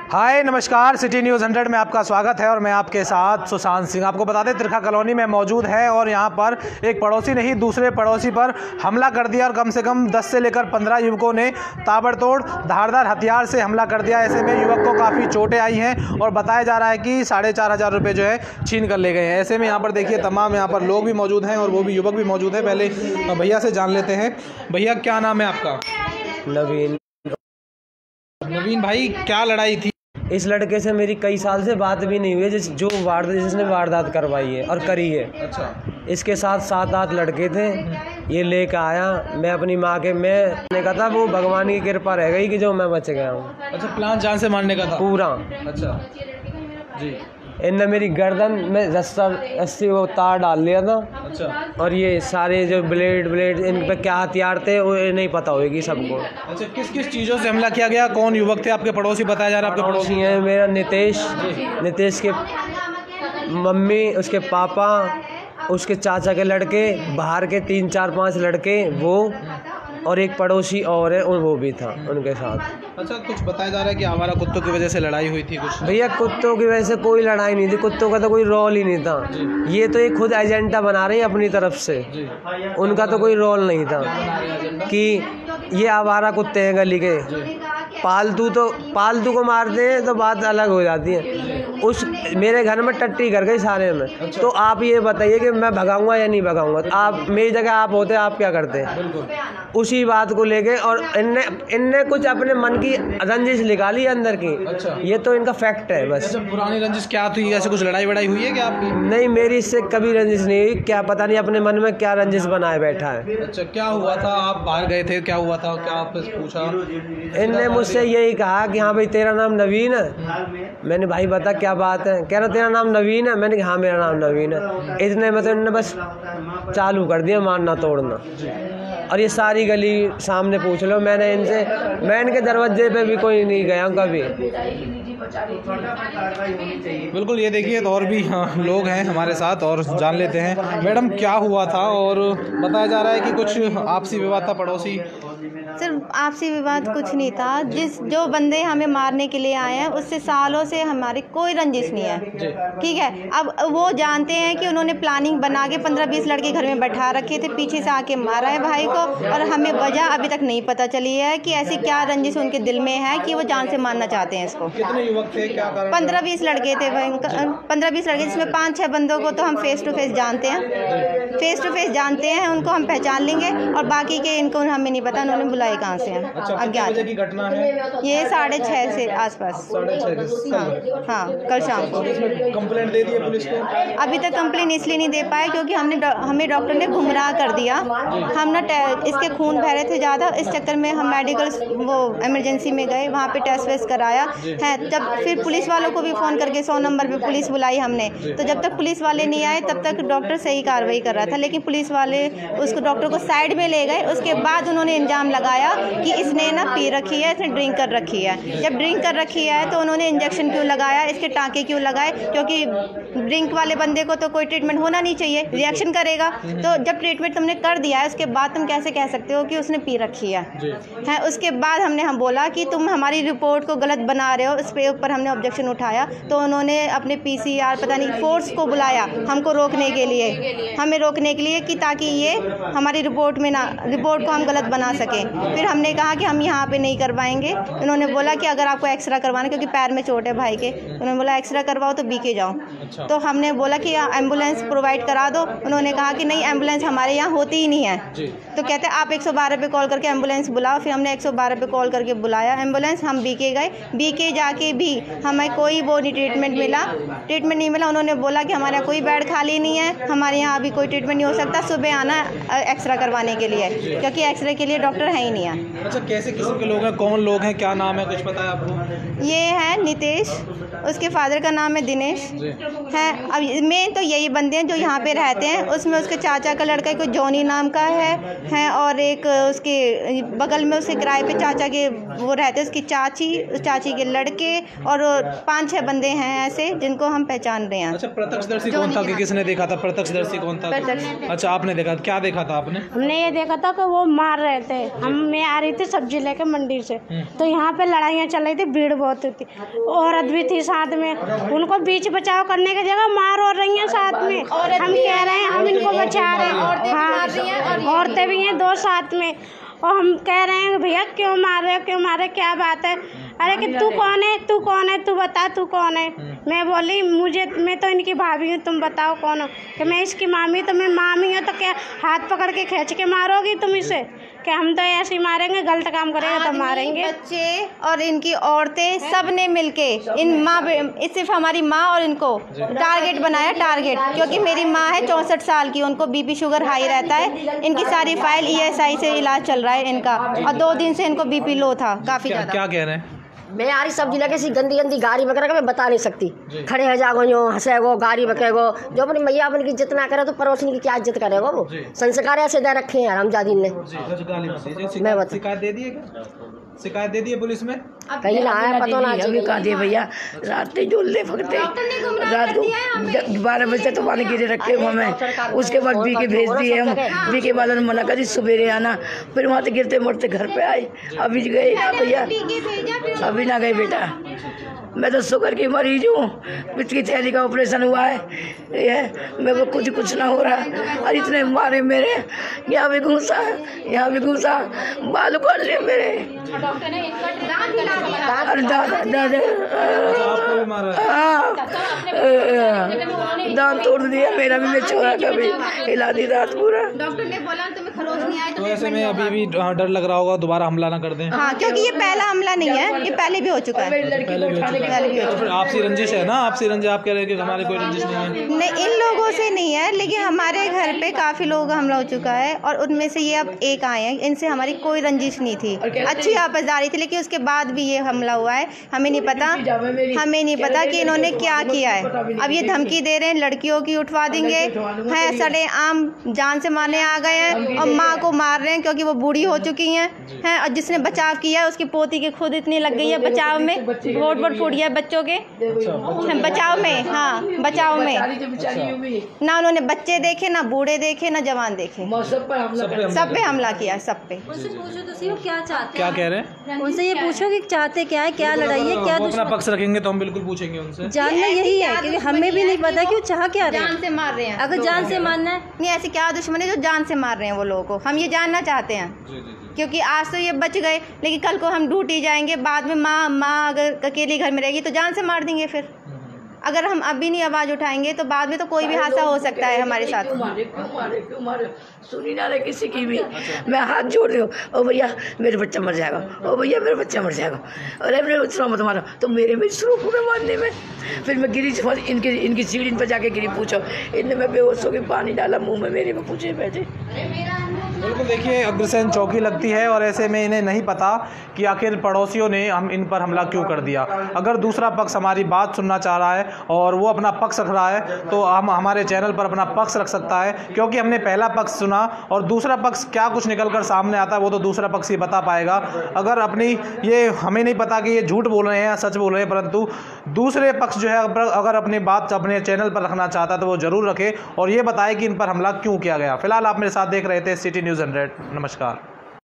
हाय नमस्कार, city news 100 में आपका स्वागत है और मैं आपके साथ सुशांत सिंह। आपको बता दें तिरखा कॉलोनी में मौजूद है और यहाँ पर एक पड़ोसी ने ही दूसरे पड़ोसी पर हमला कर दिया और कम से कम 10 से लेकर 15 युवकों ने ताबड़तोड़ धारदार हथियार से हमला कर दिया। ऐसे में युवक को काफ़ी चोटें आई हैं और बताया जा रहा है कि 4,500 रुपये जो है छीन कर ले गए हैं। ऐसे में यहाँ पर देखिए तमाम यहाँ पर लोग भी मौजूद हैं और वो भी युवक भी मौजूद है। पहले भैया से जान लेते हैं। भैया क्या नाम है आपका? नवीन भाई, क्या लड़ाई थी? इस लड़के से मेरी कई साल से बात भी नहीं हुई है जिसने वारदात करवाई है और करी है। अच्छा। इसके साथ 7-8 लड़के थे। ये लेकर आया, मैं अपनी माँ के मैंने कहा था वो भगवान की कृपा रह गई कि जो मैं बच गया हूँ। अच्छा, प्लान जान से मारने का था पूरा। अच्छा जी। इनने मेरी गर्दन में रस्सी वो तार डाल लिया था। अच्छा। और ये सारे जो ब्लेड इन पे क्या हथियार थे वो नहीं पता होगी सबको। अच्छा, किस किस चीज़ों से हमला किया गया? कौन युवक थे? आपके पड़ोसी बताया जा रहा है? आपके पड़ोसी हैं मेरा नितेश के मम्मी, उसके पापा, उसके चाचा के लड़के, बाहर के 3-4-5 लड़के वो, और एक पड़ोसी और है वो भी था उनके साथ। अच्छा, कुछ बताया जा रहा है कि आवारा कुत्तों की वजह से लड़ाई हुई थी कुछ? भैया कुत्तों की वजह से कोई लड़ाई नहीं थी, कुत्तों का तो कोई रोल ही नहीं था। ये तो एक खुद एजेंडा बना रहे हैं अपनी तरफ से। उनका तो कोई रोल नहीं था कि ये आवारा कुत्ते हैं गली के। पालतू को मारते हैं तो बात अलग हो जाती है। उस मेरे घर में टट्टी कर गई सारे में। अच्छा। तो आप ये बताइए कि मैं भगाऊंगा या नहीं भगाऊंगा? आप मेरी जगह आप होते आप क्या करते? उसी बात को लेके और इनने कुछ अपने मन की रंजिश निकाली अंदर की। अच्छा। ये तो इनका फैक्ट है बस। अच्छा, पुरानी रंजिश क्या थी? ऐसे कुछ लड़ाई वड़ाई हुई है क्या आपकी? नहीं, मेरी इससे कभी रंजिश नहीं हुई। क्या पता नहीं अपने मन में क्या रंजिश बनाए बैठा है। अच्छा, क्या हुआ था? आप बाहर गए थे, क्या हुआ था? क्या आपसे पूछा? इनने मुझसे यही कहा कि हाँ भाई तेरा नाम नवीन है। मैंने भाई बता क्या बात है? कह रहा तेरा नाम नवीन है। मैंने कहा हाँ मेरा नाम नवीन है। इतने मतलब इन्होंने बस चालू कर दिया मारना तोड़ना। और ये सारी गली सामने पूछ लो, मैं इनके दरवाजे पे भी कोई नहीं गया कभी। बिल्कुल, ये देखिए तो और भी लोग हैं हमारे साथ और जान लेते हैं। मैडम क्या हुआ था? और बताया जा रहा है कि कुछ आपसी विवाद था पड़ोसी। सिर्फ आपसी विवाद कुछ नहीं था। जो बंदे हमें मारने के लिए आए हैं उससे सालों से हमारी कोई रंजिश नहीं है, ठीक है। अब वो जानते हैं कि उन्होंने प्लानिंग बना के 15-20 लड़के घर में बैठा रखे थे, पीछे से आके मारा है भाई को। और हमें वजह अभी तक नहीं पता चली है कि ऐसी क्या रंजिश उनके दिल में है कि वो जान से मारना चाहते हैं इसको। कितने युवक थे? क्या कारण? 15-20 लड़के थे, 15-20 लड़के, जिसमें 5-6 बंदों को तो हम फेस टू फेस जानते हैं, उनको हम पहचान लेंगे। और बाकी के इनको हमें नहीं पता उन्होंने बुलाए कहाँ से हैं। अच्छा, अज्ञात की घटना है ये 6:30 से आसपास। 6:30। हाँ, कल शाम को। कंप्लेंट दे दी है पुलिस को? अभी तक कंप्लेंट इसलिए नहीं दे पाए क्योंकि हमें डॉक्टर ने गुमराह कर दिया। हम ना इसके खून बह रहे थे ज़्यादा, इस चक्कर में हम मेडिकल वो इमरजेंसी में गए, वहाँ पे टेस्ट वेस्ट कराया है। जब फिर पुलिस वालों को भी फ़ोन करके 100 नंबर पे पुलिस बुलाई हमने, तो जब तक पुलिस वाले नहीं आए तब तक डॉक्टर सही कार्रवाई कर रहा था। लेकिन पुलिस वाले उसको डॉक्टर को साइड में ले गए। उसके बाद उन्होंने इल्ज़ाम लगाया कि इसने ना पी रखी है, इसने ड्रिंक कर रखी है। जब ड्रिंक कर रखी है तो उन्होंने इंजेक्शन क्यों लगाया, इसके टाँके क्यों लगाए? क्योंकि ड्रिंक वाले बंदे को तो कोई ट्रीटमेंट होना नहीं चाहिए, रिएक्शन करेगा। तो जब ट्रीटमेंट तुमने कर दिया है उसके बाद तुम कैसे कह सकते हो कि उसने पी रखी है? उसके बाद हम बोला कि तुम हमारी रिपोर्ट को गलत बना रहे हो, इस पे ऊपर हमने ऑब्जेक्शन उठाया। तो उन्होंने अपने PCR पता नहीं फोर्स को बुलाया हमको रोकने के लिए कि ताकि ये हमारी रिपोर्ट को हम गलत बना सकें। फिर हमने कहा कि हम यहाँ पे नहीं करवाएंगे। उन्होंने बोला कि अगर आपको एक्सरे करवाना, क्योंकि पैर में चोट है भाई के, उन्होंने बोला एक्सरे करवाओ तो बीके जाओ। अच्छा। तो हमने बोला कि एम्बुलेंस प्रोवाइड करा दो। उन्होंने कहा कि नहीं, एम्बुलेंस हमारे यहाँ होती ही नहीं है। तो कहते आप 112 पे कॉल करके एम्बुलेंस बुलाओ। फिर हमने 112 पे कॉल करके बुलाया एम्बुलेंस। हम बीके गए, बीके जाके भी हमें कोई वो नहीं ट्रीटमेंट नहीं मिला। उन्होंने बोला कि हमारे यहाँ कोई बेड खाली नहीं है, हमारे यहाँ अभी कोई ट्रीटमेंट नहीं हो सकता, सुबह आना एक्सरे करवाने के लिए, क्योंकि एक्सरे के लिए डॉक्टर है ही नहीं है। अच्छा, कैसे किस्म के लोग हैं? कौन लोग हैं? क्या नाम है? कुछ पता है आपको? ये है नितेश, उसके फादर का नाम है दिनेश है। अब मेन तो यही बंदे हैं जो यहाँ पे रहते हैं। उसमें उसके चाचा का लड़का कोई जॉनी नाम का है और एक उसके बगल में उसके किराए पे चाचा के वो रहते उसकी चाची, उस चाची के लड़के और 5-6 बंदे हैं ऐसे जिनको हम पहचान रहे हैं। अच्छा, प्रत्यक्षदर्शी कौन था कि किसने देखा था? प्रत्यक्षदर्शी कौन था? अच्छा, आपने देखा, क्या देखा था आपने? हमने ये देखा था कि वो मार रहे थे। मैं आ रही थी सब्जी लेके मंडी से, तो यहाँ पे लड़ाइयाँ चल रही थी, भीड़ बहुत थी, औरत भी थी साथ में। उनको बीच बचाव करने की जगह मार हो रही हैं साथ में। हम कह रहे हैं हम इनको बचा रहे हैं, हाँ औरतें भी हैं 2 साथ में, और हम कह रहे हैं भैया क्यों मार रहे हो, क्यों मार रहे, क्या बात है? अरे कि तू कौन है, तू कौन है, तू बता तू कौन है। मैं बोली मैं तो इनकी भाभी हूँ, तुम बताओ कौन हो। कि मैं इसकी मामी, तो मैं मामी हूँ, तो क्या हाथ पकड़ के खींच के मारोगी तुम इसे? कि हम तो ऐसे ही मारेंगे, गलत काम करेगा तो मारेंगे। बच्चे और इनकी औरतें सब ने मिलके सिर्फ हमारी माँ और इनको टारगेट बनाया, टारगेट, क्योंकि मेरी माँ है 64 साल की, उनको बीपी शुगर हाई रहता है, इनकी सारी फाइल ESI से इलाज चल रहा है इनका, और 2 दिन से इनको बीपी लो था काफ़ी ज़्यादा। क्या कह रहे हैं? मैं आ रही सब्जी लगे सी गंदी गंदी गाड़ी वगैरह का मैं बता नहीं सकती। खड़े है जागो जो हंसेगो, गाड़ी बकेगो, जो अपनी मैया अपनी की इज्जत ना करे तो पड़ोसी की क्या इज्जत करेगा वो? संस्कार ऐसे दे रखे हैं हमजादी ने। मैं बता शिकायत दे दी है क्या? शिकायत दे दी है पुलिस में? कहीं ना आया पता ना अभी कहा दिए भैया, रात में जोलने फकते, रात को 12 बजे तो पानी गिरे रखे हमें। उसके बाद बीके भेज दिए हम, बीके वालों ने मना करी सवेरे आना, फिर वहाँ से गिरते मरते घर पे आए। अभी गए भैया, अभी ना गए बेटा, मैं तो शुगर की मरीज हूँ, पित्त की थैली का ऑपरेशन हुआ है, ये मेरे को कुछ ना हो रहा। और इतने मारे मेरे, यहाँ भी घूसा, यहाँ भी घूसा, बाल उखाड़ लिए मेरे, दांत तोड़ दिया मेरा भी, मैं छोरा का भी हिला दी रात पूरा। डॉक्टर ने बोला तुम्हें खरोच नहीं आया। तो ऐसे में अभी भी डर लग रहा होगा दोबारा हमला ना कर दें? हाँ, क्योंकि ये पहला हमला नहीं है, ये पहले भी हो चुका है। आपसी रंजिश है ना? आपसी रंजिश, आप कह रहे हैं कि हमारी कोई रंजिश नहीं है? नहीं, इन लोगों से नहीं है, लेकिन हमारे घर पे काफ़ी लोगों का हमला हो चुका है, और उनमें से ये अब एक आए हैं। इनसे हमारी कोई रंजिश नहीं थी, अच्छी आपसदारी थी, लेकिन उसके बाद भी ये हमला हुआ है। हमें नहीं पता कि इन्होंने क्या किया है। अब ये धमकी दे रहे हैं लड़कियों की उठवा देंगे, हैं सड़े आम जान से मारने आ गए हैं, और माँ को मार रहे हैं क्योंकि वो बूढ़ी हो चुकी हैं, और जिसने बचाव किया है उसकी पोती की खुद इतनी लग गई है बचाव में, वोट फूट गया बच्चों के बचाव में। हाँ, बचाव में ना उन्होंने बच्चे देखे, ना बूढ़े देखे, ना जवान देखे, सब पे हमला किया, सब पे। उनसे पूछो तो सही वो क्या चाहते क्या कह रहे हैं? उनसे ये पूछो कि चाहते क्या है, क्या लड़ाई है, क्या वो अपना पक्ष रखेंगे तो हम बिल्कुल पूछेंगे उनसे। जानना यही है, क्योंकि हमें भी नहीं पता कि वो चाह क्या रहे हैं। जान से मार रहे हैं, अगर जान से मारना है, नहीं ऐसी क्या दुश्मनी जो जान से मार रहे हैं वो लोगों को, हम ये जानना चाहते हैं। क्योंकि आज तो ये बच गए, लेकिन कल को हम ड्यूटी जाएंगे, बाद में माँ अगर अकेली घर में रहेगी तो जान से मार देंगे। फिर अगर हम अभी नहीं आवाज़ उठाएंगे तो बाद में तो कोई भी हादसा हो सकता है हमारे साथ। क्यों मारे सुनी ना रहे किसी की भी। मैं हाथ जोड़ रही हूँ, ओ भैया मेरे बच्चा मर जाएगा, ओ भैया मेरा बच्चा मर जाएगा, अरे मेरे बच्चा मत मारो, तो मेरे में शुरू हुए मारने में। फिर मैं गिरी, इनकी सीढ़ी पर जाके गिरी, पूछो इनने मैं बेहोश हो गई, पानी डाला मुँह में मेरे में, पूछे बैठे। बिल्कुल, देखिए अग्रसेन चौकी लगती है, और ऐसे में इन्हें नहीं पता कि आखिर पड़ोसियों ने हम इन पर हमला क्यों कर दिया। अगर दूसरा पक्ष हमारी बात सुनना चाह रहा है और वो अपना पक्ष रख रहा है तो हम हमारे चैनल पर अपना पक्ष रख सकता है, क्योंकि हमने पहला पक्ष सुना, और दूसरा पक्ष क्या कुछ निकल कर सामने आता है वो तो दूसरा पक्ष ही बता पाएगा। अगर अपनी ये हमें नहीं पता कि ये झूठ बोल रहे हैं या सच बोल रहे हैं, परंतु दूसरे पक्ष जो है अगर अपनी बात अपने चैनल पर रखना चाहता है तो वो ज़रूर रखे और ये बताए कि इन पर हमला क्यों किया गया। फिलहाल आप मेरे साथ देख रहे थे सिटी न्यूज़ 100। नमस्कार।